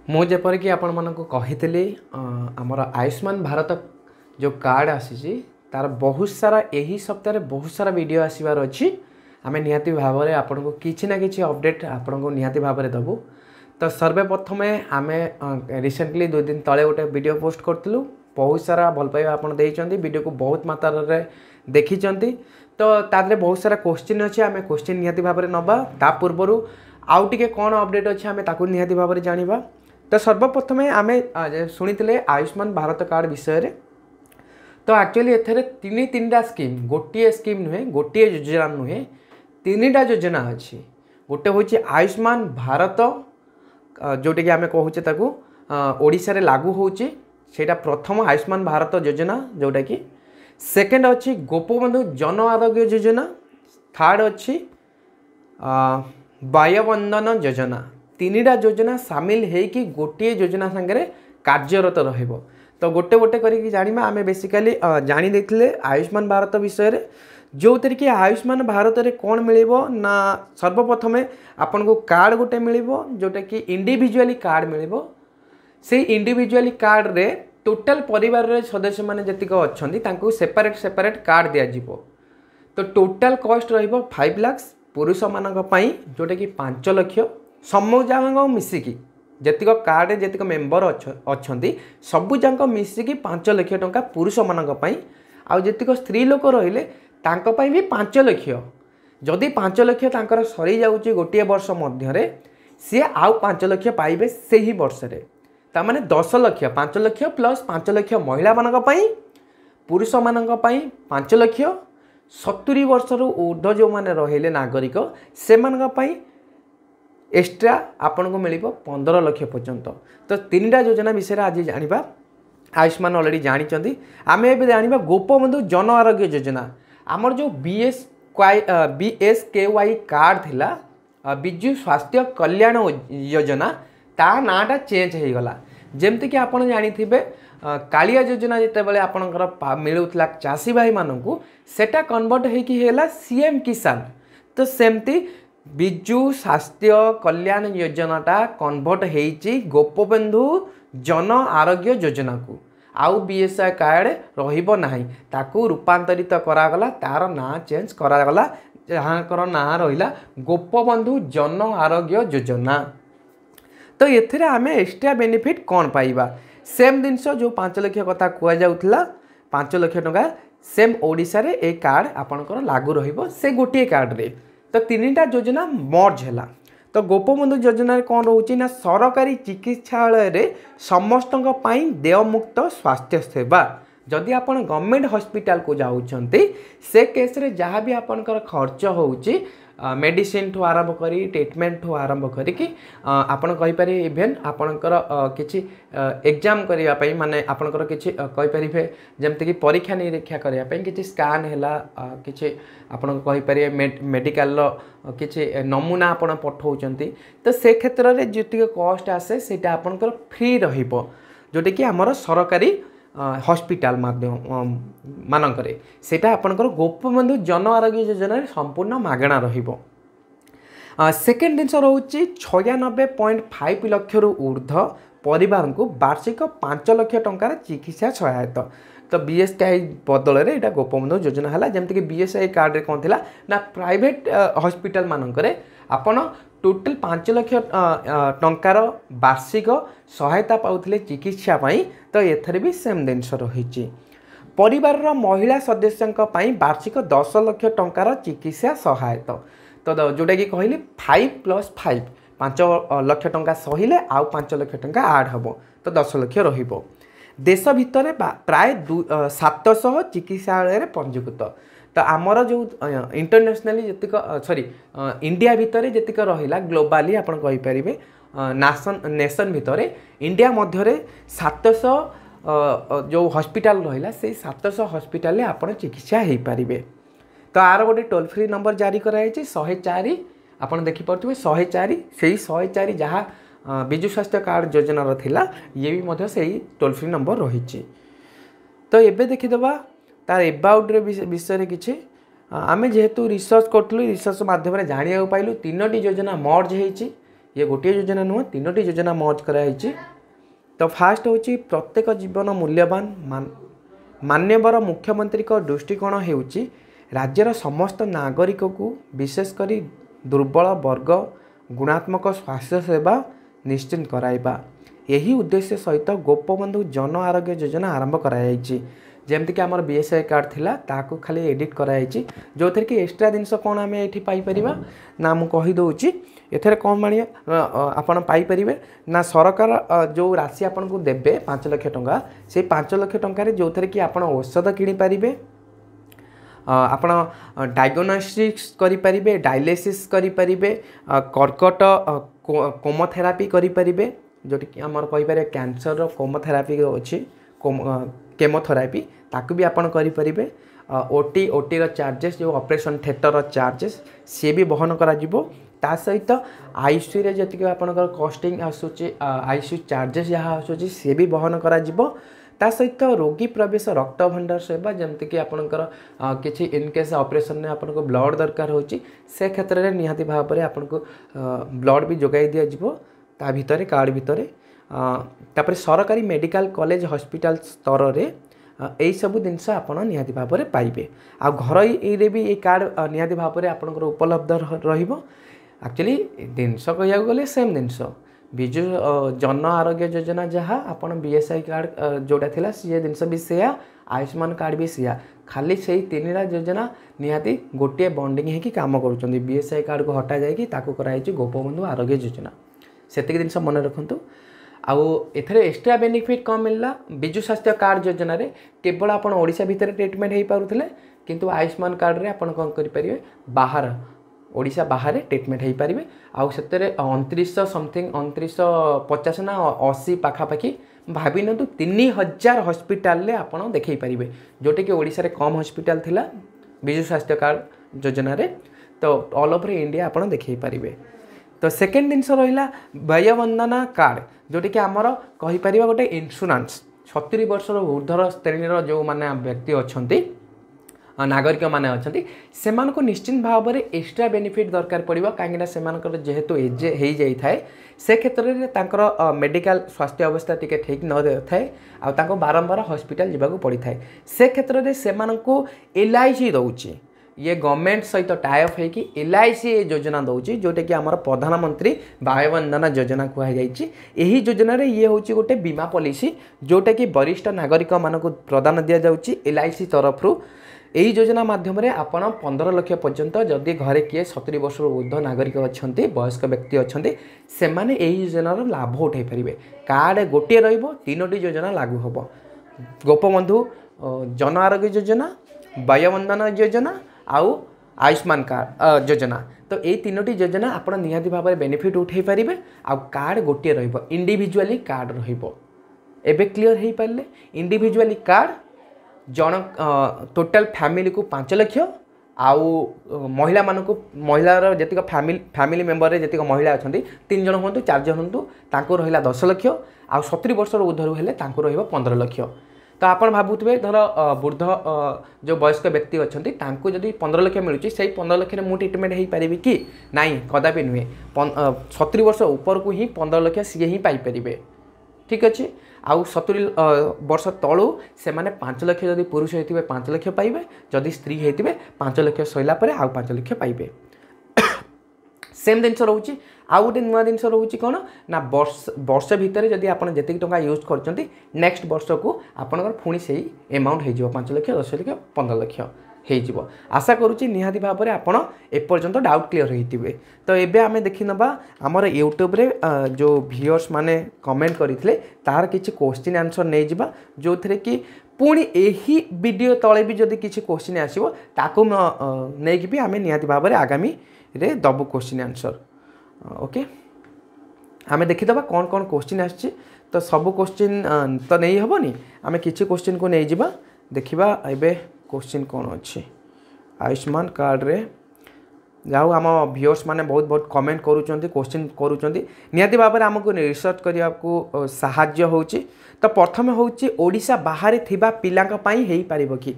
ମୁଁ ଯେପରିକି ଆପଣମାନଙ୍କୁ କହିଥିଲି ଆମର ଆୟୁଷ୍ମାନ ଭାରତ जो कार्ड आसी तार बहुत सारा यही सप्ताह बहुत सारा वीडियो आसबार अच्छी आम निहाती भाव में आपन को किसी ना कि अपडेट आपन को निहाती भाव में देवु। तो सर्वप्रथम आम रिसेंटली 2 दिन तले गोटे वीडियो पोस्ट करूँ बहुत सारा भल पाइबा आपन देइचंती वीडियो को बहुत मात्रा रे देखिचंती। तो तादरे बहुत सारा क्वेश्चन अच्छे आम क्वेश्चन निहाती भाव में नवा ता पूर्व आउ टिके कौन अपडेट अच्छे आम ताकू निहाती भाव में जानिबा। तो सर्वप्रथम आम शुणी आयुष्मान भारत कार्ड विषय रे। तो एक्चुअली एथेरे तीन टा स्कीम गोटे स्कीम नुहे गोटे योजना नुहे 3टा योजना अच्छी। गोटे हूँ आयुष्मान भारत जोटा कि आम कहूचे ताकू ओडिशा रे लागू होची सेटा प्रथम आयुष्मान भारत योजना जोटा कि सेकेंड अच्छी गोपबंधु जन आरोग्य योजना थर्ड अच्छी वायुबंधन योजना 3टा योजना सामिल होगी गोटे योजना सांगे कार्यरत रहिबो। तो गोटे गोटे करके जानिबा आम बेसिकली जानी देथिले आयुष्मान भारत विषय रे जो तरीके आयुष्मान भारत रे कौन मिलिबो ना सर्वप्रथम आपन को कार्ड गोटे मिलिबो जोटा कि इंडिविजुअली कार्ड मिलिबो। से इंडिविजुअली कार्ड रे टोटल परिवार रे सदस्य माने जतिक अछंती तांको सेपरेट सेपरेट कार्ड दिया जिवो। तो टोटल कॉस्ट रहिबो 5 लाख पुरुष मानक पई जोटा कि 5 लाख समूह मिसिकी जतिक कार्ड जतिक मेंबर अच्छी सबू जाक मिसिकी 5 लाख टंका पुरुष मानक पई आउ जतिक स्त्री लोक रहिले तांको पई भी 5 लाख। जदि 5 लाख तांकर सरी जाउची गोटे वर्ष मध्य सी आउ 5 लाख पाइबे से ही वर्ष रे ता माने 10 लाख 5 लाख प्लस 5 लाख महिला मानक पई पुरुष मानक पई 5 लाख 70 वर्ष रु ऊर्ध्व जो माने रहिले नागरिक से मानक पई एक्स्ट्रा आपन को मिल 15 लाख पर्यंत। तो 3टा योजना विषय आज जानिबा आयुष्मान ऑलरेडी जानी आम ए जानिबा गोपबंधु जन आरोग्य योजना आमर जो BSKY कार्ड थिला बिजु स्वास्थ्य कल्याण योजना ता नाटा चेंज हो गला। जेमती कि आपन जानी थिबे कालिया योजना जिते बले आपनकर मिलुतला चासी भाई मानकू सेटा कन्वर्ट होइकी हेला CM किसान। तो सेमती बिजु स्वास्थ्य कल्याण योजनाटा कन्वर्ट होइची गोपबंधु जन आरोग्य योजना को आउ BSI कार्ड रहिबो नाही ताकू रूपांतरित करागला तार ना चेंज करागला जहाँकर ना रहिला गोपबंधु जन आरोग्य योजना। तो एथिरे आमे एक्स्ट्रा बेनिफिट कौन पाइबा सेम जिनस जो 5 लाख कथा कुआ जाउथला 5 लाख टंका सेम ओडिशा रे ए कार्ड आपनकर लागू रहिबो से गोटे कार्ड रे। तो 3टा योजना मर्ज है। तो गोपबंधु योजना कौन रोचे ना सरकारी चिकित्सालय रे समस्त देयमुक्त स्वास्थ्य सेवा जदि आपण गवर्नमेंट हॉस्पिटल को जाउछंती से केस रे जहाँ भी आपनकर खर्च होउची मेडिसिन ठू आरंभ करी ट्रीटमेंट ठू आरंभ करी कि आपण कहि पारे इवेन आपनकर किछि एग्जाम करिया पई माने आपनकर किछि कहि परिबे जेमति कि परीक्षा निरीक्षा करिया पई किछि स्कैन हैला किछि आपण कहि पारे मेडिकल रो किछि नमूना आपण पठौचंती। तो से क्षेत्र रे जति कॉस्ट आसे सेटा आपनकर फ्री रहिबो जोटे कि हमर सरकारी हॉस्पिटल माध्यम मानकरे सेटा आपनकर गोपबंधु जन आरोग्य योजना संपूर्ण मागणा रहिबो। सेकेंड जिनस रोचे 96.5 लाख रु ऊर्ध्व परिवार को वार्षिक 5 लाख टंकार चिकित्सा सहायता। तो BSKY बदल रे एटा गोपबंधु योजना हला जेमति कि BSI कार्ड रे कोन थिला ना प्राइवेट हॉस्पिटल मानकरे आपण टोटल 5 लाख टंकार वार्षिक सहायता पाउथिले चिकित्सा पाई। तो एथरे भी सेम जिनस रही परिवार महिला सदस्यों वार्षिक 10 लाख टंकार चिकित्सा सहायता। तो जोटा कि कहली 5+5 5 लाख टंका सहिले आउ 5 लाख टंका आड हम तो 10 लाख रहिबो। देश भितर प्राय 700 चिकित्सालय पंजीकृत। तो आमर जो इंटरनेशनली जीक सॉरी इंडिया भितर जीक रहा ग्लोबाली आप कहींपारे नेशन भितर इंडिया मध्य 700 जो हॉस्पिटल रहा से 700 हॉस्पिटल आप चिकित्सा हो पारे। तो आर गोटे टोल फ्री नंबर जारी कराई 104 आप देखिपे 104 से 104 जहाँ विजु स्वास्थ्य कार्ड योजना थिला ये भी मध्य से टोल फ्री नंबर रही। तो एबे देखीदबा तार एबाउट विषय किसी आम जेहेतु रिसर्च करूँ रिसर्च मध्यम जाना पाइलु 3टी योजना मर्ज होती ये गोटे योजना नुह तीनोटी योजना मर्ज कराई। तो फास्ट हूँ प्रत्येक जीवन मूल्यवान मान्यवर मुख्यमंत्री का दृष्टिकोण होउची राज्यर समस्त नागरिक को विशेषकर दुर्बल वर्ग गुणात्मक स्वास्थ्य सेवा निश्चित कराइबा। यही उद्देश्य सहित गोपबंधु जन आरोग्य योजना आरंभ कराई। जमती कि आमर बीएसआई कार्ड थिला ताकू खाली एडिट कराई जो थे कि एक्सट्रा जिनस कौन आम ये पाइपर ना मुझे कहीदे एथेर कौन मानिए आपड़ पाइपर ना सरकार जो राशि आपन को देवे 5 लाख टंका से 5 लाख टंकार जो थे कि आप औषध किनीपारे आपण डायग्नोस्टिक्स करें डायलिसिस करें कर्कट कोमोथेरापी करें जोटी कि आमर कहीपर कैंसर कोमोथेरापी अच्छी केमोथेरापी ताकू भी आपन करें ओटी रो चार्जेस जो ऑपरेशन थिएटर चार्जेस सी भी बहन करा ता सहित आईसीयू रे जति आपनकर कॉस्टिंग आसुची आईसीयू चार्जेस जहाँ आसुची सी भी बहन करा ता सहित रोगी प्रवेश रक्त भंडार सेवा जमती कि आपनकर किछि इनकेस ऑपरेशन में आपनको ब्लड दरकार होची से क्षेत्र में निहाती भाव में आपनको ब्लड भी जोगाई दिया जिवो ता भितरे कार्ड भितरे तापर सरकारी मेडिकल कॉलेज हॉस्पिटल स्तर रे यही सब जिनस आपड़ निहाती भाव में पाइबे। आ घर ये भी ये कार्ड निहाती भाव में आपनकर उपलब्ध रहिबो। एक्चुअली जिनस कह गले सेम जिनस विजु जन आरोग्य योजना जहाँ आप बीएसआई कार्ड जोटा थिला सी जिनस भी सेया आयुष्मान कार्ड भी सेया खाली से 3टा योजना निहाती गोटे बॉन्डिंग होगी काम कर बीएसआई कार्ड को हटा जाएगी ताकू कराई गोपबंधु आरोग्य योजना सेतिक जिनस मन रखु। आउ एथरे एक्स्ट्रा बेनिफिट कौन मिलला विजु स्वास्थ्य कार्ड योजना रे केवल आपन ओडिशा भितर ट्रीटमेंट हो पारुथिले किंतु आयुष्मान कार्ड रे आपन कौन करें बाहर ओडिशा बाहर ट्रीटमेंट हो पारे आउ से 2900 समथिंग 2950 ना 80 पाखापाखि भाभी नु 3000 हॉस्पिटल ले आपन देखै पारे जोटे कि ओडिशा रे कम हॉस्पिटल थिला विजु स्वास्थ्य कार्ड योजना रे तो ऑल ओवर इंडिया आपन देखै पारे। तो सेकेंड जिनस रहा वयोवंदना कार्ड जोटी कि आमर कहीपर गोटे इन्शुरांस 70 वर्षर ऊर्ध्वर श्रेणीर जो माने व्यक्ति अच्छा नागरिक माने अच्छा से निश्चित भाव में एक्स्ट्रा बेनिफिट दरकार पड़ो कहीं जेहेतु एज हो जाए से क्षेत्र में मेडिकल स्वास्थ्य अवस्था टी ठीक न थाए आ बारंबार हॉस्पिटल जावाक पड़ी थाए से क्षेत्र में से एलआईसी दौची ये गवर्नमेंट सहित टाइप होगी एलआईसी योजना दौची जोटा कि आमर प्रधानमंत्री वयोवंदना योजना कहुई। यही योजना रे ये हूँ गोटे बीमा पॉलिसी जोटा कि वरिष्ठ नागरिक मानक प्रदान दि जाऊँगी एलआईसी तरफ यही योजना माध्यम आपण 15 लाख पर्यंत जदि घरे किए 70 वर्ष ऊर्ध्व नागरिक अच्छा वयस्क व्यक्ति अच्छा से मैंने यही योजनार लाभ उठाई पारे। कार्ड गोटे रीनोटी योजना लागू हम गोपबंधु जन आरोग्य योजना वयोवंदना योजना आउ आयुष्मान कार्ड योजना तो ये 3टी योजना आपण निहाती भाव में बेनिफिट उठाई पारे आउ कार्ड गोटे इंडिविजुअली कार्ड रबे क्लीयर हो पारे इंडिविजुअली कार्ड जन टोटल फैमिली को 5 लाख आउ महिला मानक महिलार जी फैमिली मेम्बर जी महिला अच्छा 3 जन हूँ 4 जन हूँ तांको रहिला 10 लाख आउ 70 वर्ष ऊर्ध्व हेले तांको रहिबो 15 लाख। तो आप भावुवे धर वृद्ध जो वयस्क व्यक्ति अच्छा तांको जदि 15 लाख मिलूँ से 15 लाख मु ट्रिटमेंट हो पारि कि नाई कदापि नुहे 70 वर्ष ऊपर को ही 15 लाख सी ही पाइपर ठीक अच्छे आउ 70 वर्ष तलू से मैंने 5 लाख जदि पुरुष होते 5 लाख पाइबे जदि स्त्री होते 5 लाख सैला आउ 5 लाख पाइबे। सेम जिनस रोचे आउ गोटे नुआ जिनस रोचे कौन ना वर्ष भितर जदि आप जी टंका यूज कर नेक्स्ट वर्ष को आपंकर पुणी से एमाउंट हो 5 लाख 10 लाख 15 लाख हो आशा करुच्ची निहाती भाव में आपड़ एपर्यंत डाउट क्लीयर होते। तो ये आम देखी ना आमर यूट्यूब रे जो व्यूअर्स माने कमेंट करते तार किसी क्वेश्चन आंसर नहीं जा जो थे कि पुणी यही वीडियो तले भी जदि किसी क्वेश्चन आसो ताकू नहीं भी आम निहाती भाव में आगामी रे दबु क्वेश्चन आंसर ओके आम देखीदे कौन कौन क्वेश्चन आसछि तो सब क्वेश्चन तो नहीं हेनी आम किसी क्वेश्चन को नहीं जा देखा एबे क्वेश्चन कौन अच्छी आयुष्मान कार्ड रे जाओ आम व्यूअर्स माने बहुत बहुत कमेंट करूचंती क्वेश्चन करूचंती निहाती भाव में आमको रिसर्च करने को साहाय्य होची। तो प्रथम होची ओडिशा बाहर थिबा पिलांका पई हेई पारिबो कि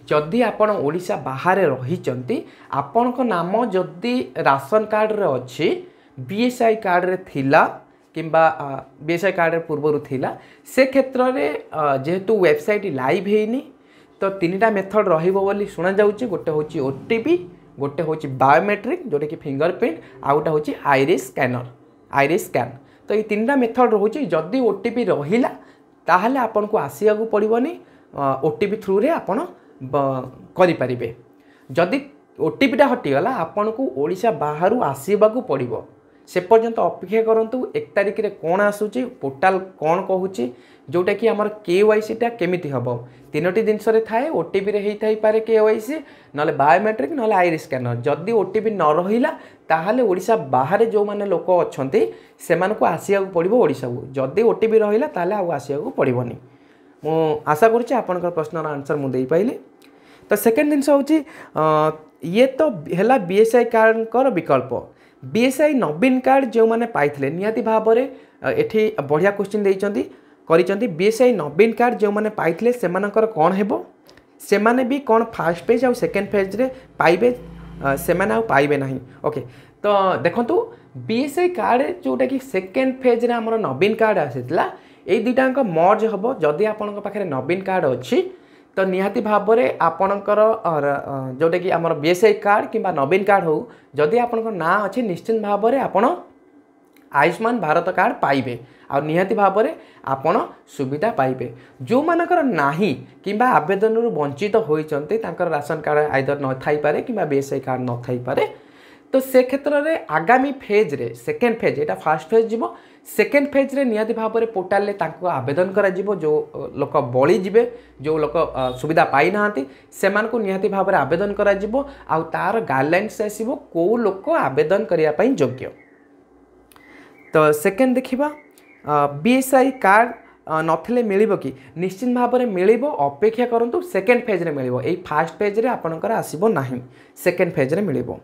जदि आपण ओडिशा बाहर रहिचंती आपण को नाम जदि राशन कार्ड रे अच्छी बीएसआई कार्ड रे थिला किंबा बीएसआई कार्ड रे पूर्व थिला से क्षेत्र में जेहेतु वेबसाइट लाइव हेनी तो तीनटा मेथड रहिबो बोली सुना जाउची। गोटे होची ओटीपी, गोटे होची बायोमेट्रिक जोटा कि फिंगरप्रिंट, आ गोटे होची आइरिस स्कैनर, आइरिस स्कैन। तो ये तीनटा मेथड रोचे। जदि ओटीपी रहिला ताहले आपन को आसिया को पड़िबनी, ओटीपी थ्रू रे आपन करि परिबे। जदि ओटीपीटा हटिगला आपन को ओडिशा बाहरु आसीबा को पड़िबो। से पर्यंत अपेक्षा करंतु 1 तारिख रे कोन आसुची, पोर्टाल कोन कहूची, जोटा कि हमर केवाईसी टा केमिति हबो। तीनोटी जिनस रे थाए, ओटीपी रे हेई थाई पारे केवाईसी, नले बायोमेट्रिक, नले आइरिस स्कैनर। जदि ओटीपी न रहिला ताहले ओडिशा बाहर जो माने लोक अछंती सेमान को आसिया को पड़िबो ओडिशा को। जदि ओटीपी रहिला ताहले आ आसिया को पड़िबोनी। मो आशा करछि आपनकर प्रश्नर आंसर मु देई पाइली। तो सेकंड जिनस होची ये तो हेला बीएसआई कार्ड कर विकल्प। बीएसआई नवीन कार्ड जो माने पाइथिले निहाती भाबरे एठी बढ़िया क्वेश्चन देइचंती करिचंती। बीएसआई नवीन कार्ड जो माने पाइथिले सेमानकर कोन हेबो, सेमाने भी कोन फर्स्ट पेज और सेकंड पेज रे पाइबे, सेमाने आ पाइबे नहीं। ओके, तो देखंतु बीएसआई कार्ड जोटा कि सेकंड पेज रे हमर नवीन कार्ड आसीतला, ए दुटांक मर्ज हबो। जदि आपनक पाखरे नवीन कार्ड अछि तो निहाती भाबरे आपणकर जोटा कि आमर बीएसआई कार्ड किंबा नवीन कार्ड हो, जदि आपणकर ना अछि निश्चित भाबरे आपण आयुष्मान भारत कार्ड पाइबे आ निहाती भाबरे आपण सुविधा पाइबे। जो मानकर नाही किंबा आवेदन रु वंचित होइचंते तांकर राशन कार्ड आइदर न थाई पारे किंबा बीएसआई कार्ड न थाई पारे, तो से क्षेत्र रे आगामी फेज रे सेकेंड फेज, एटा फर्स्ट फेज जीवो, सेकेंड फेज रे निहाती भाबरे पोर्टाल रे तांको आवेदन करा जीवो। जो लोक बळी जिवे, जो लोक सुविधा पाई नाहांती सेमान को निहाती भाबरे आवेदन करा जीवो आ तार गाइडलाइंस आसीबो को लोक आवेदन करिया पई योग्य। तो सेकेंड देखिबा बीएसआई कार्ड नथिले मिलिबो कि, निश्चित भाबरे मिलिबो। अपेक्षा करंतु सेकेंड फेज रे मिलिबो। एई फर्स्ट फेज रे आपनकर आसीबो नाही, सेकेंड फेज रे मिलिबो।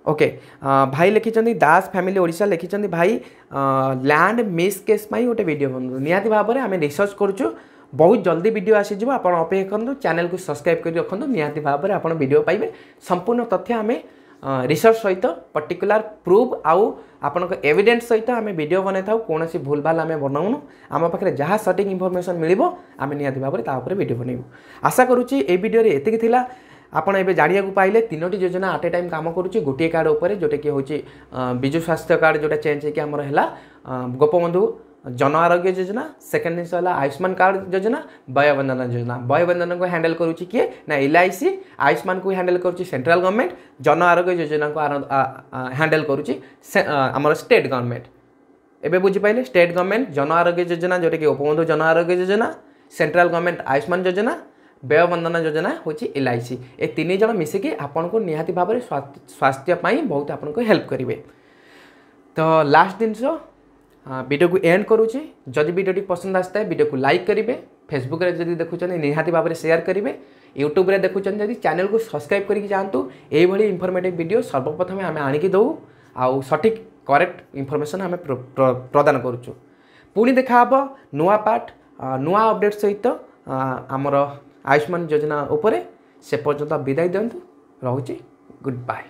ओके, भाई लिखिचंदी दास फैमिली ओडिशा लिखिचंदी भाई लैंड मिस केस पाई गोटे वीडियो बनू। निहाती भाबरे आमे रिसर्च करूछु, बहुत जल्दी वीडियो आसी जिवो। आपण अपेक्षा करंतु, चैनल को सब्सक्राइब करि रखंतु। निहाती भाबरे आपण वीडियो पाइबे। संपूर्ण तथ्य आमे रिसर्च सहित पर्टिकुलर प्रूफ आउ आपनक एविडेंस सहित आमे वीडियो बनै थाउ। कोनोसी भूल भाल आमे बनाउनु। आम पाखरे जहाँ सटीक इनफॉरमेशन मिलिबो आमे निहाती भाबरे ता ऊपर वीडियो बनैबु। आशा करूची ए वीडियो रे एतिक थिला। आपण एबे जानिया को पाइले तीनोटी योजना आटे टाइम काम करूची गोटे कार्ड ऊपर, जोटे कि होची बिजु स्वास्थ्य कार्ड जोटा चेंज है कि हमर हैला गोपबंधु जन आरोग्य योजना। सेकेंड जिनस है आयुष्मान कार्ड योजना, वयोवंदना योजना। वयोवंदना को हैंडल करूची किए ना एलआईसी, आयुष्मान को हैंडल करूची सेंट्रल गवर्नमेंट, जन आरोग्य योजना को हैंडल करूची हमर स्टेट गवर्नमेंट। एबे बुझी पाइले स्टेट गवर्नमेंट जन आरोग्य योजना जोटे कि गोपबंधु जन आरोग्य योजना, सेंट्रल गवर्नमेंट आयुष्मान योजना, वयोवंदना योजना होची एलआईसी। ए तीन जण मिसिकी आपन को निहाती भाबरे स्वास्थ्य पाई बहुत आपन को हेल्प करिवे। तो लास्ट दिन वीडियो को एंड करूची। जदि वीडियो पसंद आसता है वीडियो को लाइक करिवे, फेसबुक रे जदि देखुचन निहाती भाबरे शेयर करिवे, यूट्यूब रे देखुचन जदि चैनल को सब्सक्राइब करके जानतु। एई भली इन्फॉर्मेटिव वीडियो सर्वप्रथम आमे आनिकी दउ आउ सठिक करेक्ट इन्फॉर्मेशन आमे प्रदान करूछु। पुणी देखा हबो नुआ पार्ट नुआ अपडेट सहित आमर आयुष्मान योजना उपरे। से पर्यंत विदाय दियंतु, रहुची, गुड बाय।